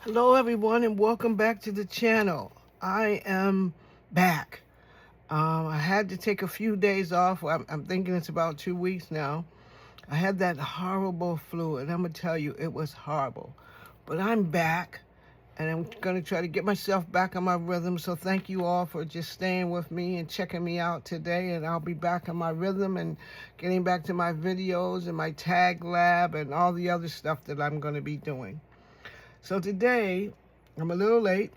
Hello everyone and welcome back to the channel. I am back. I had to take a few days off. I'm thinking it's about 2 weeks now. I had that horrible flu and I'm going to tell you it was horrible. But I'm back and I'm going to try to get myself back on my rhythm. So thank you all for just staying with me and checking me out today. And I'll be back on my rhythm and getting back to my videos and my tag lab and all the other stuff that I'm going to be doing. So today, I'm a little late,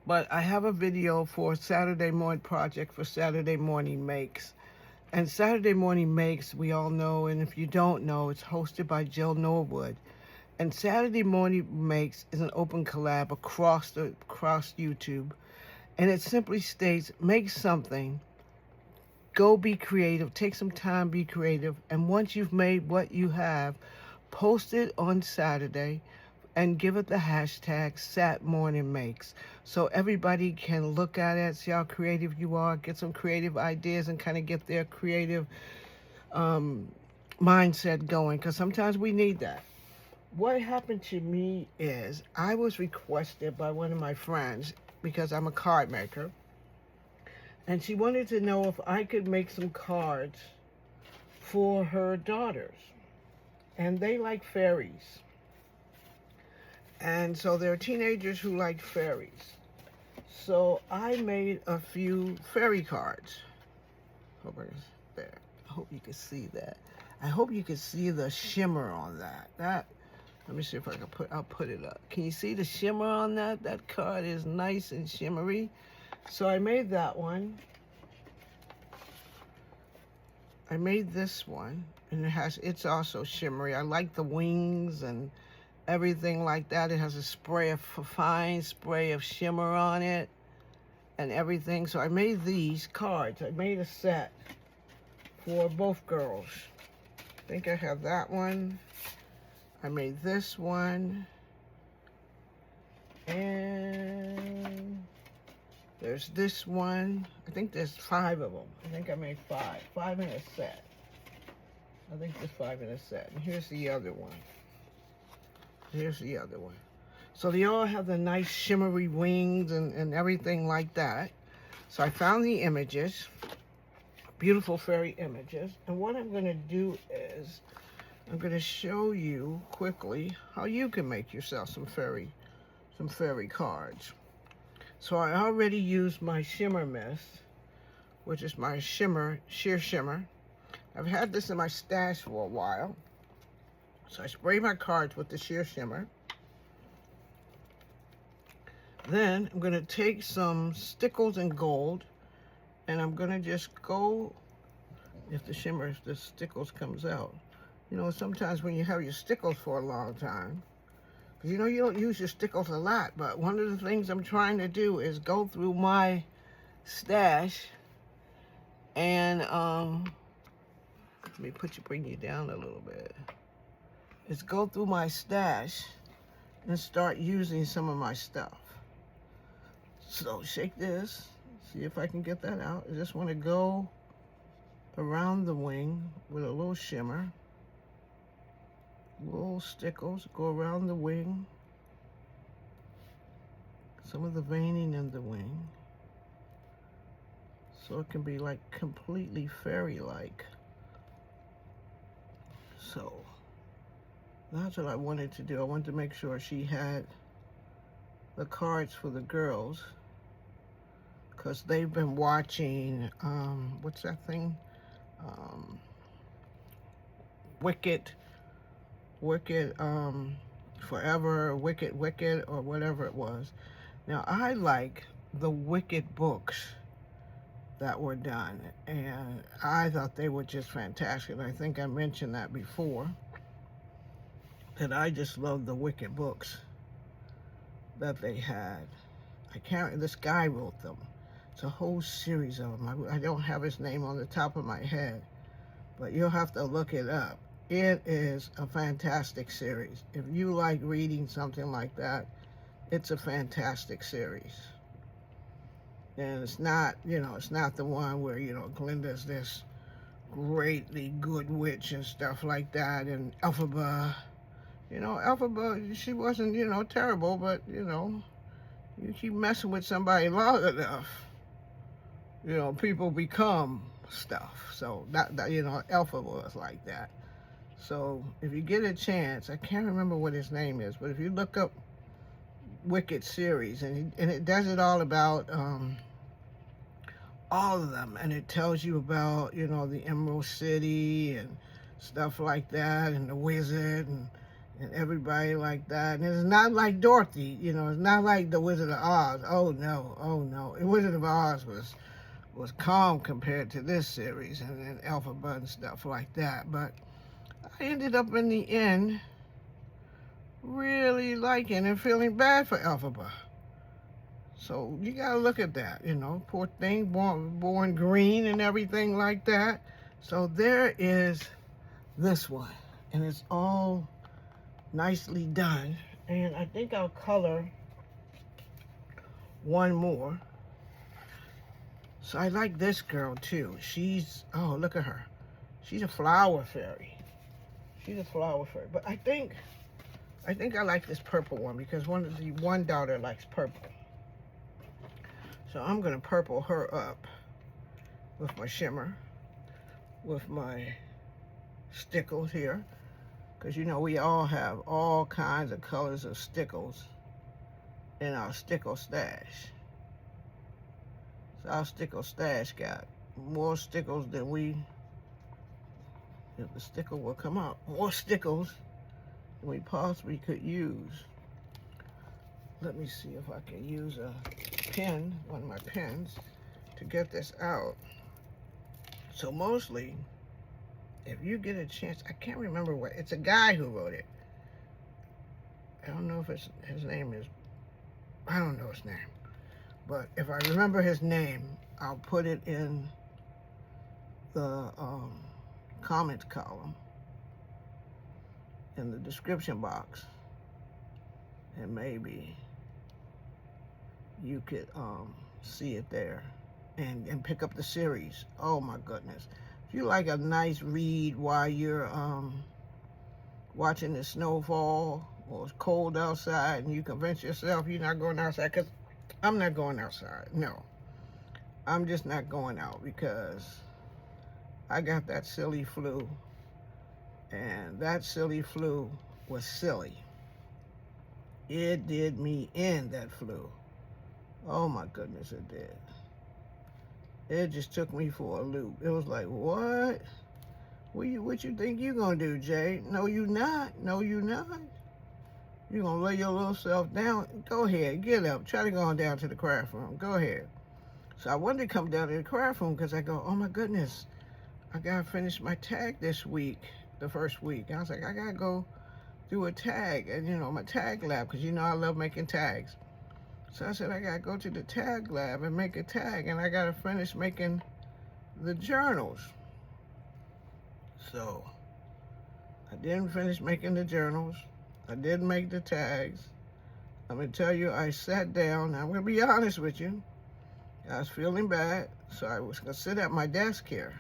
but I have a video for Saturday Morning Project for Saturday Morning Makes. And Saturday Morning Makes, we all know, and if you don't know, it's hosted by Jill Norwood. And Saturday Morning Makes is an open collab across YouTube. And it simply states, make something, go be creative, take some time, be creative. And once you've made what you have, post it on Saturday and give it the hashtag #SatMorningMakes so everybody can look at it, see how creative you are, get some creative ideas and kind of get their creative mindset going, because sometimes we need that. What happened to me is I was requested by one of my friends, because I'm a card maker, and she wanted to know if I could make some cards for her daughters, and they like fairies. And so there are teenagers who like fairies. So I made a few fairy cards. There. I hope you can see that. I hope you can see the shimmer on that. Let me see if I can I'll put it up. Can you see the shimmer on that? That card is nice and shimmery. So I made that one. I made this one, and it's also shimmery. I like the wings and everything like that. It has a fine spray of shimmer on it and everything. So I made these cards. I made a set for both girls. I think I have that one. I made this one. And there's this one. I think there's 5 of them. I think I made 5. 5 in a set. I think there's 5 in a set. And here's the other one. Here's the other one. So they all have the nice shimmery wings and everything like that. So I found the images, beautiful fairy images. And what I'm going to do is I'm going to show you quickly how you can make yourself some fairy cards. So I already used my shimmer mist, which is my sheer shimmer. I've had this in my stash for a while. So I spray my cards with the sheer shimmer. Then I'm going to take some Stickles and Gold, and I'm going to just go, if the Stickles comes out. You know, sometimes when you have your Stickles for a long time, because you know you don't use your Stickles a lot, but one of the things I'm trying to do is go through my stash and, let me bring you down a little bit. Is go through my stash and start using some of my stuff. So shake this, see if I can get that out. I just want to go around the wing with a little shimmer, little Stickles, go around the wing, some of the veining in the wing, so it can be like completely fairy-like. So that's what I wanted to do. I wanted to make sure she had the cards for the girls, because they've been watching, what's that thing? Wicked, Forever, Wicked, or whatever it was. Now, I like the Wicked books that were done, and I thought they were just fantastic. I think I mentioned that before, that I just love the Wicked books that they had. This guy wrote them. It's a whole series of them. I don't have his name on the top of my head, but you'll have to look it up. It is a fantastic series. If you like reading something like that, it's a fantastic series. And it's not, it's not the one where, Glinda's this greatly good witch and stuff like that, and Elphaba You know, Elphaba, she wasn't, you know, terrible, but, you know, you keep messing with somebody long enough, you know, people become stuff. So, that you know, Elphaba was like that. So, if you get a chance, I can't remember what his name is, but if you look up Wicked series, and it does it all about all of them, and it tells you about, you know, the Emerald City and stuff like that, and the wizard and everybody like that. And it's not like Dorothy, you know, it's not like the Wizard of Oz. Oh no, oh no. The Wizard of Oz was calm compared to this series and Elphaba and stuff like that. But I ended up in the end really liking and feeling bad for Elphaba. So you gotta look at that, you know, poor thing, born green and everything like that. So there is this one, and it's all nicely done. And I think I'll color one more. So I like this girl too. She's, oh, look at her. She's a flower fairy. She's a flower fairy. But I think I like this purple one because one daughter likes purple. So I'm gonna purple her up with my shimmer, with my stickles here. Because you know we all have all kinds of colors of stickles in our stickle stash. So our stickle stash got more stickles than if the stickle will come out, more stickles than we possibly could use. Let me see if I can use a pen, one of my pens, to get this out. So mostly, if you get a chance, I can't remember what, it's a guy who wrote it. I don't know if his name is, I don't know his name. But if I remember his name, I'll put it in the comments column, in the description box. And maybe you could see it there and pick up the series. Oh my goodness. If you like a nice read while you're watching the snowfall or it's cold outside and you convince yourself you're not going outside, because I'm not going outside. No, I'm just not going out because I got that silly flu, and that silly flu was silly. It did me in, that flu. Oh my goodness, it did. It just took me for a loop. It was like, what? What you think you gonna do, Jay? No, you not. No, you not. You gonna lay your little self down? Go ahead, get up. Try to go on down to the craft room. Go ahead. So I wanted to come down to the craft room because I go, oh my goodness, I gotta finish my tag this week, the first week. I was like, I gotta go do a tag, and you know, my tag lab, because you know I love making tags. So I said, I gotta go to the tag lab and make a tag, and I gotta finish making the journals. So I didn't finish making the journals. I didn't make the tags. I'm gonna tell you, I sat down. I'm gonna be honest with you. I was feeling bad, so I was gonna sit at my desk here.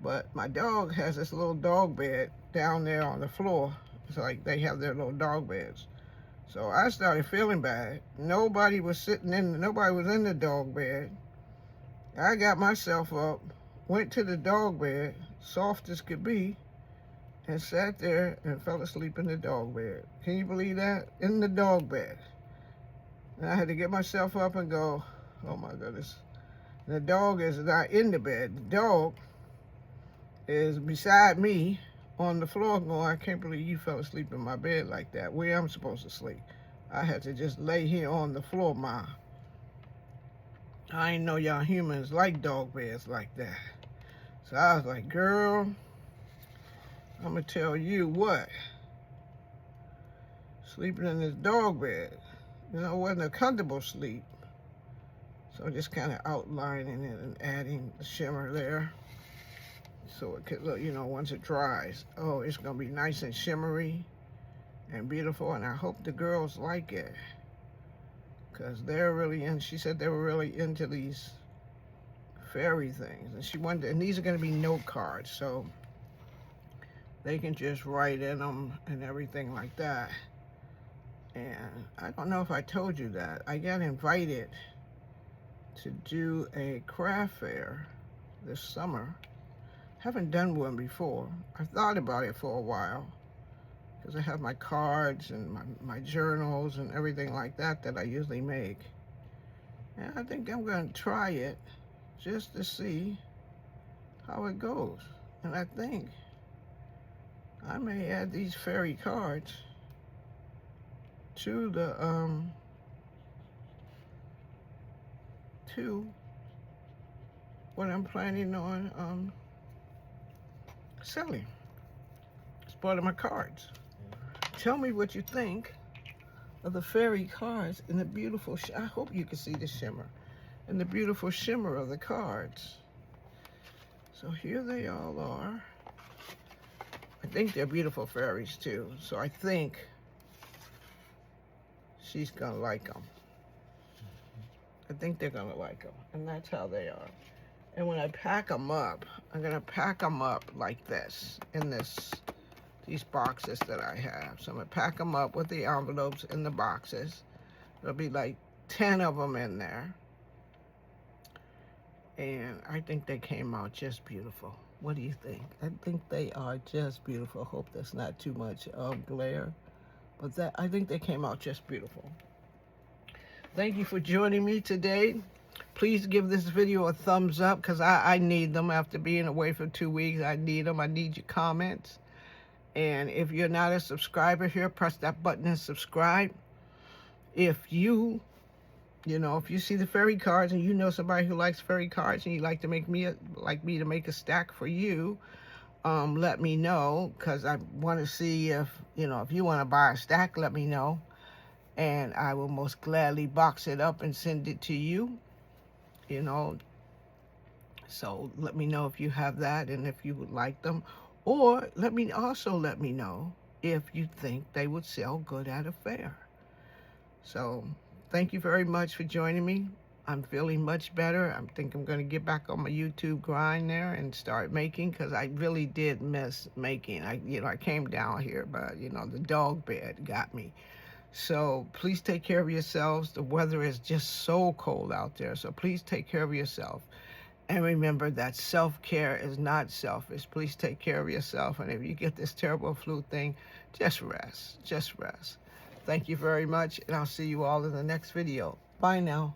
But my dog has this little dog bed down there on the floor. It's like they have their little dog beds. So I started feeling bad. Nobody was in the dog bed. I got myself up, went to the dog bed, soft as could be, and sat there and fell asleep in the dog bed. Can you believe that? In the dog bed. And I had to get myself up and go, oh my goodness. The dog is not in the bed. The dog is beside me on the floor going, I can't believe you fell asleep in my bed like that. Where I'm supposed to sleep? I had to just lay here on the floor, Ma. I ain't know y'all humans like dog beds like that. So I was like, girl, I'm gonna tell you what. Sleeping in this dog bed, you know, wasn't a comfortable sleep. So just kind of outlining it and adding the shimmer there. So it could look, you know, once it dries, oh, it's gonna be nice and shimmery and beautiful, and I hope the girls like it, because they're really in, she said they were really into these fairy things, and she wanted, and these are gonna be note cards, so they can just write in them and everything like that. And I don't know if I told you that. I got invited to do a craft fair this summer. Haven't done one before. I thought about it for a while because I have my cards and my journals and everything like that that I usually make. And I think I'm going to try it just to see how it goes. And I think I may add these fairy cards to the to what I'm planning on selling. It's part of my cards. Tell me what you think of the fairy cards and the beautiful, I hope you can see the shimmer, and the beautiful shimmer of the cards. So here they all are. I think they're beautiful fairies too, so I think she's gonna like them. I think they're gonna like them, and that's how they are. And when I pack them up, I'm gonna pack them up like this, in these boxes that I have. So I'm gonna pack them up with the envelopes in the boxes. There'll be like 10 of them in there. And I think they came out just beautiful. What do you think? I think they are just beautiful. Hope that's not too much glare, but I think they came out just beautiful. Thank you for joining me today. Please give this video a thumbs up because I need them after being away for 2 weeks. I need them. I need your comments. And if you're not a subscriber here, press that button and subscribe. If you see the fairy cards and you know somebody who likes fairy cards and you'd like to make me to make a stack for you, let me know, because I want to see if you want to buy a stack, let me know. And I will most gladly box it up and send it to you. So let me know if you have that and if you would like them. Or let me know if you think they would sell good at a fair. So thank you very much for joining me. I'm feeling much better. I think I'm going to get back on my YouTube grind there and start making, because I really did miss making. I came down here, but the dog bed got me. So please take care of yourselves. The weather is just so cold out there. So please take care of yourself. And remember that self-care is not selfish. Please take care of yourself. And if you get this terrible flu thing, just rest. Just rest. Thank you very much. And I'll see you all in the next video. Bye now.